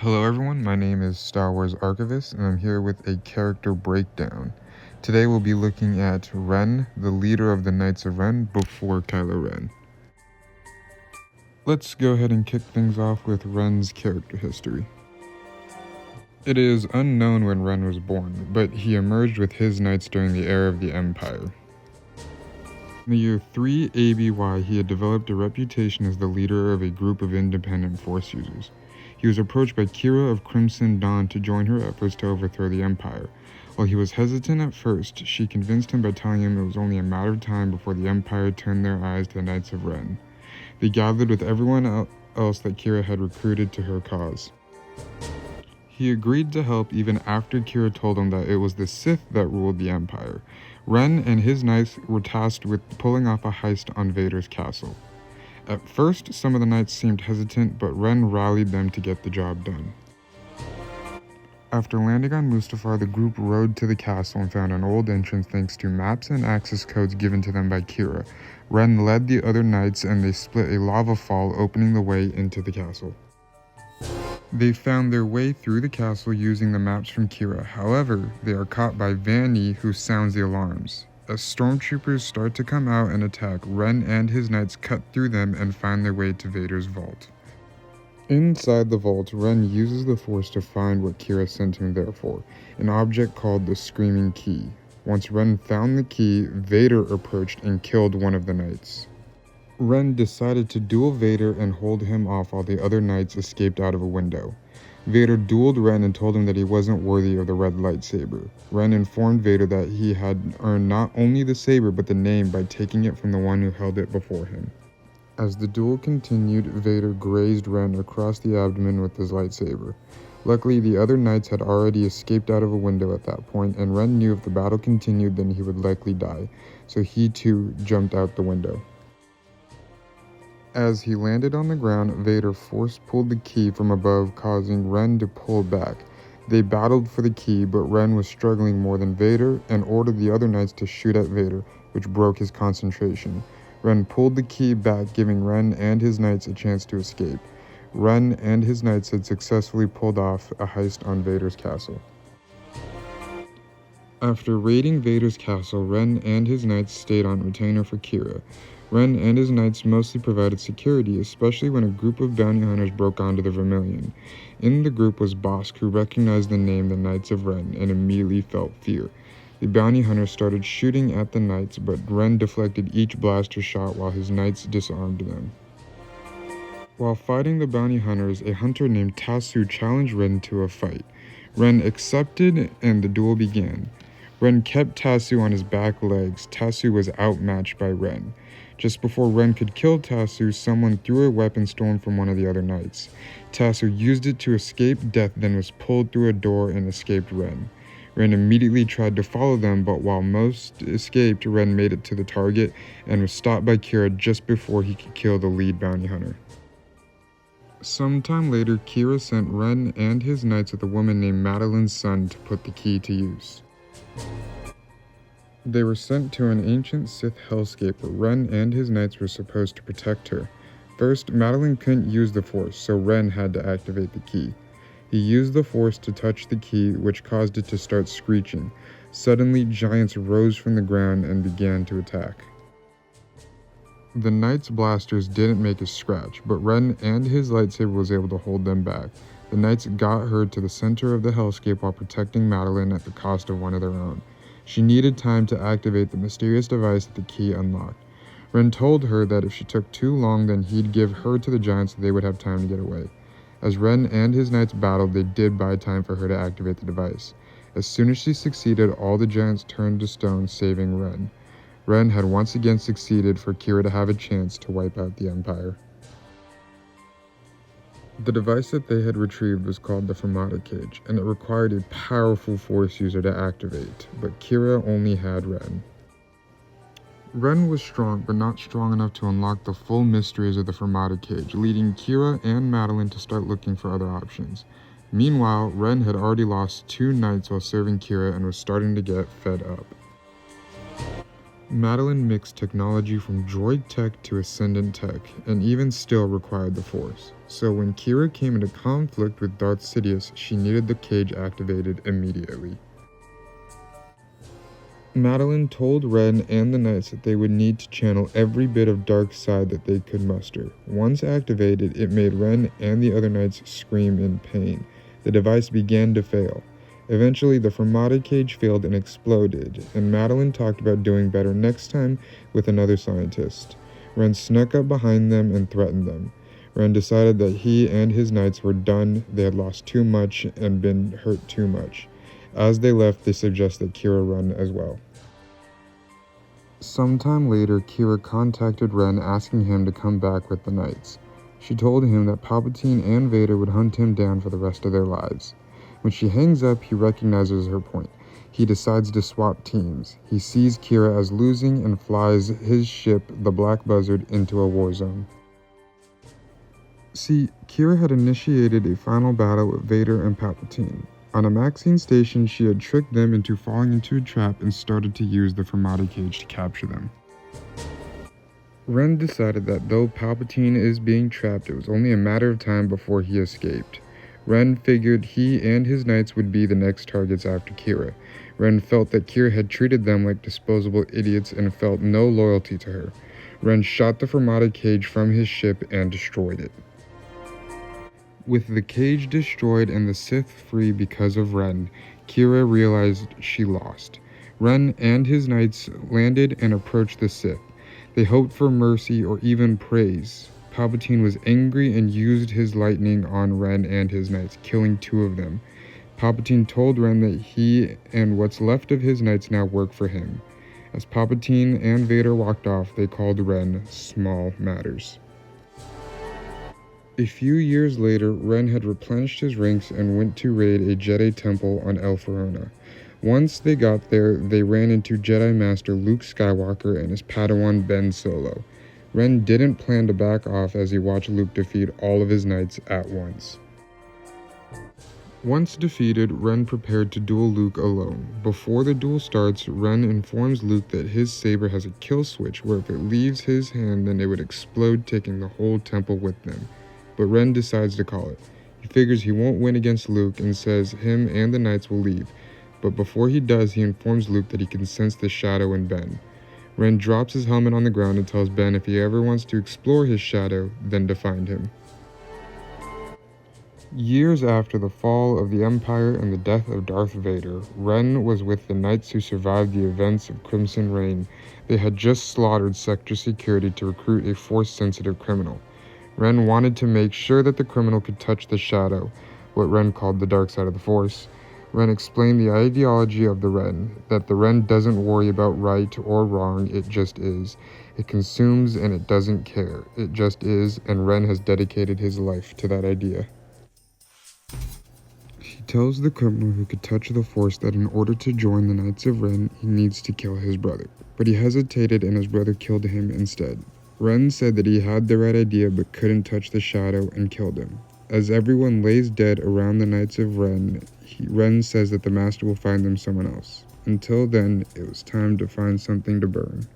Hello everyone, my name is Star Wars Archivist and I'm here with a character breakdown. Today we'll be looking at Ren, the leader of the Knights of Ren before Kylo Ren. Let's go ahead and kick things off with Ren's character history. It is unknown when Ren was born, but he emerged with his knights during the era of the Empire. In the year 3 ABY, he had developed a reputation as the leader of a group of independent Force users. He was approached by Qi'ra of Crimson Dawn to join her efforts to overthrow the Empire. While he was hesitant at first, she convinced him by telling him it was only a matter of time before the Empire turned their eyes to the Knights of Ren. They gathered with everyone else that Qi'ra had recruited to her cause. He agreed to help even after Qi'ra told him that it was the Sith that ruled the Empire. Ren and his knights were tasked with pulling off a heist on Vader's castle. At first, some of the knights seemed hesitant, but Ren rallied them to get the job done. After landing on Mustafar, the group rode to the castle and found an old entrance thanks to maps and access codes given to them by Qi'ra. Ren led the other knights and they split a lava fall, opening the way into the castle. They found their way through the castle using the maps from Qi'ra. However, they are caught by Vanni, who sounds the alarms. As stormtroopers start to come out and attack, Ren and his knights cut through them and find their way to Vader's vault. Inside the vault, Ren uses the Force to find what Qi'ra sent him there for, an object called the Screaming Key. Once Ren found the key, Vader approached and killed one of the knights. Ren decided to duel Vader and hold him off while the other knights escaped out of a window. Vader dueled Ren and told him that he wasn't worthy of the red lightsaber. Ren informed Vader that he had earned not only the saber but the name by taking it from the one who held it before him. As the duel continued, Vader grazed Ren across the abdomen with his lightsaber. Luckily, the other knights had already escaped out of a window at that point, and Ren knew if the battle continued then he would likely die, so he too jumped out the window. As he landed on the ground, Vader force-pulled the key from above, causing Ren to pull back. They battled for the key, but Ren was struggling more than Vader and ordered the other knights to shoot at Vader, which broke his concentration. Ren pulled the key back, giving Ren and his knights a chance to escape. Ren and his knights had successfully pulled off a heist on Vader's castle. After raiding Vader's castle, Ren and his knights stayed on retainer for Qi'ra. Ren and his knights mostly provided security, especially when a group of bounty hunters broke onto the Vermilion. In the group was Bossk, who recognized the name the Knights of Ren and immediately felt fear. The bounty hunters started shooting at the knights, but Ren deflected each blaster shot while his knights disarmed them. While fighting the bounty hunters, a hunter named Tasu challenged Ren to a fight. Ren accepted and the duel began. Ren kept Tasu on his back legs. Tasu was outmatched by Ren. Just before Ren could kill Tasu, someone threw a weapon stolen from one of the other knights. Tasu used it to escape death, then was pulled through a door and escaped Ren. Ren immediately tried to follow them, but while most escaped, Ren made it to the target and was stopped by Qi'ra just before he could kill the lead bounty hunter. Sometime later, Qi'ra sent Ren and his knights with a woman named Madeline's son to put the key to use. They were sent to an ancient Sith hellscape where Ren and his knights were supposed to protect her. First, Madeline couldn't use the Force, so Ren had to activate the key. He used the Force to touch the key, which caused it to start screeching. Suddenly, giants rose from the ground and began to attack. The knights' blasters didn't make a scratch, but Ren and his lightsaber was able to hold them back. The knights got her to the center of the hellscape while protecting Madeline at the cost of one of their own. She needed time to activate the mysterious device that the key unlocked. Ren told her that if she took too long, then he'd give her to the giants so they would have time to get away. As Ren and his knights battled, they did buy time for her to activate the device. As soon as she succeeded, all the giants turned to stone, saving Ren. Ren had once again succeeded for Qi'ra to have a chance to wipe out the Empire. The device that they had retrieved was called the Fermata Cage, and it required a powerful Force user to activate, but Qi'ra only had Ren. Ren was strong, but not strong enough to unlock the full mysteries of the Fermata Cage, leading Qi'ra and Madeline to start looking for other options. Meanwhile, Ren had already lost 2 knights while serving Qi'ra and was starting to get fed up. Madeline mixed technology from droid tech to ascendant tech, and even still required the Force. So when Kira came into conflict with Darth Sidious, she needed the cage activated immediately. Madeline told Ren and the Knights that they would need to channel every bit of dark side that they could muster. Once activated, it made Ren and the other Knights scream in pain. The device began to fail. Eventually, the Fermata cage failed and exploded, and Madeline talked about doing better next time with another scientist. Ren snuck up behind them and threatened them. Ren decided that he and his Knights were done, they had lost too much and been hurt too much. As they left, they suggested Kira run as well. Sometime later, Kira contacted Ren asking him to come back with the Knights. She told him that Palpatine and Vader would hunt him down for the rest of their lives. When she hangs up, he recognizes her point. He decides to swap teams. He sees Kira as losing and flies his ship, the Black Buzzard, into a war zone. See, Kira had initiated a final battle with Vader and Palpatine. On a Maxine station, she had tricked them into falling into a trap and started to use the Fermata cage to capture them. Ren decided that though Palpatine is being trapped, it was only a matter of time before he escaped. Ren figured he and his Knights would be the next targets after Kira. Ren felt that Kira had treated them like disposable idiots and felt no loyalty to her. Ren shot the Fermata cage from his ship and destroyed it. With the cage destroyed and the Sith free because of Ren, Kira realized she lost. Ren and his Knights landed and approached the Sith. They hoped for mercy or even praise. Palpatine was angry and used his lightning on Ren and his Knights, killing 2 of them. Palpatine told Ren that he and what's left of his Knights now work for him. As Palpatine and Vader walked off, they called Ren Small Matters. A few years later, Ren had replenished his ranks and went to raid a Jedi temple on El Forona. Once they got there, they ran into Jedi Master Luke Skywalker and his Padawan Ben Solo. Ren didn't plan to back off as he watched Luke defeat all of his Knights at once. Once defeated, Ren prepared to duel Luke alone. Before the duel starts, Ren informs Luke that his saber has a kill switch where if it leaves his hand, then it would explode, taking the whole temple with them. But Ren decides to call it. He figures he won't win against Luke and says him and the Knights will leave. But before he does, he informs Luke that he can sense the shadow in Ben. Ren drops his helmet on the ground and tells Ben if he ever wants to explore his shadow, then to find him. Years after the fall of the Empire and the death of Darth Vader, Ren was with the Knights who survived the events of Crimson Reign. They had just slaughtered Sector Security to recruit a Force-sensitive criminal. Ren wanted to make sure that the criminal could touch the shadow, what Ren called the dark side of the Force. Ren explained the ideology of the Ren, that the Ren doesn't worry about right or wrong, it just is. It consumes and it doesn't care. It just is, and Ren has dedicated his life to that idea. He tells the criminal who could touch the Force that in order to join the Knights of Ren, he needs to kill his brother. But he hesitated and his brother killed him instead. Ren said that he had the right idea but couldn't touch the shadow and killed him. As everyone lays dead around the Knights of Ren, Ren says that the Master will find them someone else. Until then, it was time to find something to burn.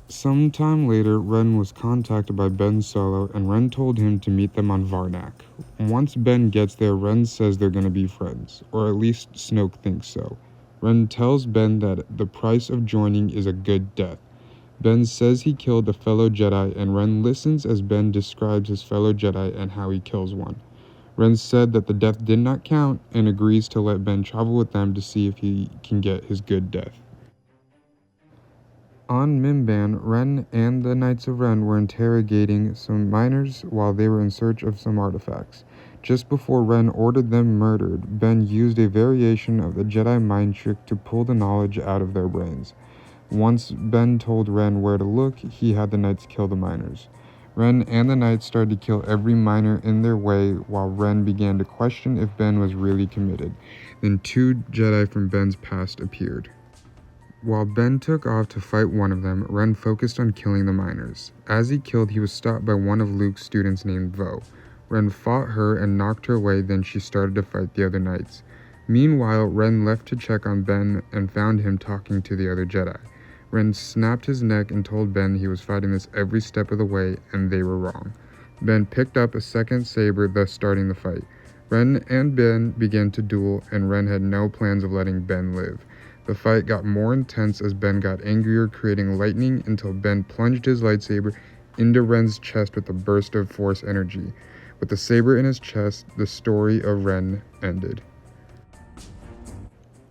Sometime later, Ren was contacted by Ben Solo, and Ren told him to meet them on Varnak. Once Ben gets there, Ren says they're gonna be friends, or at least Snoke thinks so. Ren tells Ben that the price of joining is a good death. Ben says he killed a fellow Jedi, and Ren listens as Ben describes his fellow Jedi and how he kills one. Ren said that the death did not count and agrees to let Ben travel with them to see if he can get his good death. On Mimban, Ren and the Knights of Ren were interrogating some miners while they were in search of some artifacts. Just before Ren ordered them murdered, Ben used a variation of the Jedi mind trick to pull the knowledge out of their brains. Once Ben told Ren where to look, he had the Knights kill the miners. Ren and the Knights started to kill every miner in their way while Ren began to question if Ben was really committed. Then 2 Jedi from Ben's past appeared. While Ben took off to fight one of them, Ren focused on killing the miners. As he killed, he was stopped by one of Luke's students named Vo. Ren fought her and knocked her away, then she started to fight the other Knights. Meanwhile, Ren left to check on Ben and found him talking to the other Jedi. Ren snapped his neck and told Ben he was fighting this every step of the way, and they were wrong. Ben picked up a second saber, thus starting the fight. Ren and Ben began to duel, and Ren had no plans of letting Ben live. The fight got more intense as Ben got angrier, creating lightning until Ben plunged his lightsaber into Ren's chest with a burst of force energy. With the saber in his chest, the story of Ren ended.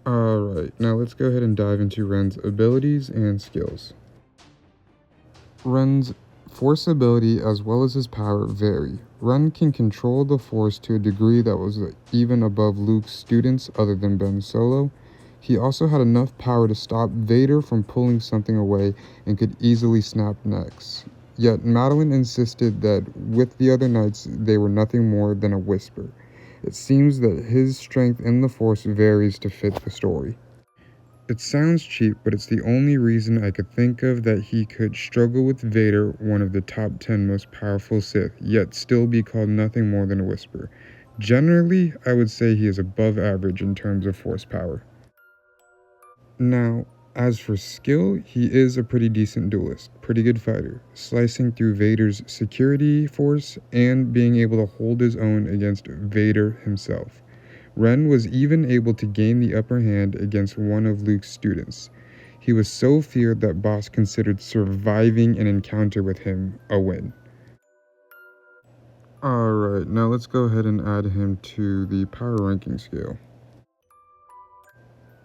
Alright, now let's go ahead and dive into Ren's abilities and skills. Ren's Force ability as well as his power vary. Ren can control the Force to a degree that was even above Luke's students other than Ben Solo. He also had enough power to stop Vader from pulling something away and could easily snap necks. Yet Madeline insisted that with the other knights they were nothing more than a whisper. It seems that his strength in the Force varies to fit the story. It sounds cheap, but it's the only reason I could think of that he could struggle with Vader, one of the top 10 most powerful Sith, yet still be called nothing more than a whisper. Generally, I would say he is above average in terms of Force power. Now, as for skill, he is a pretty decent duelist, pretty good fighter, slicing through Vader's security force and being able to hold his own against Vader himself. Ren was even able to gain the upper hand against one of Luke's students. He was so feared that Boss considered surviving an encounter with him a win. Alright, now let's go ahead and add him to the power ranking scale.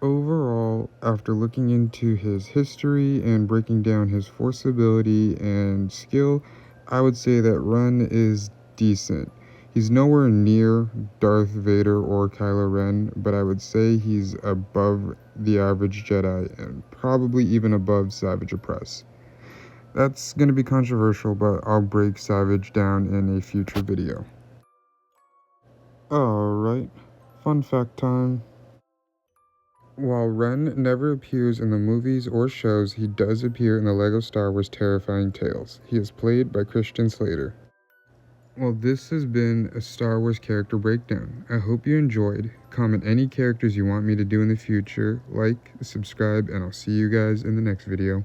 Overall, after looking into his history and breaking down his Force ability and skill, I would say that Ren is decent. He's nowhere near Darth Vader or Kylo Ren, but I would say he's above the average Jedi and probably even above Savage Opress. That's going to be controversial, but I'll break Savage down in a future video. Alright, fun fact time. While Ren never appears in the movies or shows, he does appear in the LEGO Star Wars Terrifying Tales. He is played by Christian Slater. Well, this has been a Star Wars character breakdown. I hope you enjoyed. Comment any characters you want me to do in the future, like, subscribe, and I'll see you guys in the next video.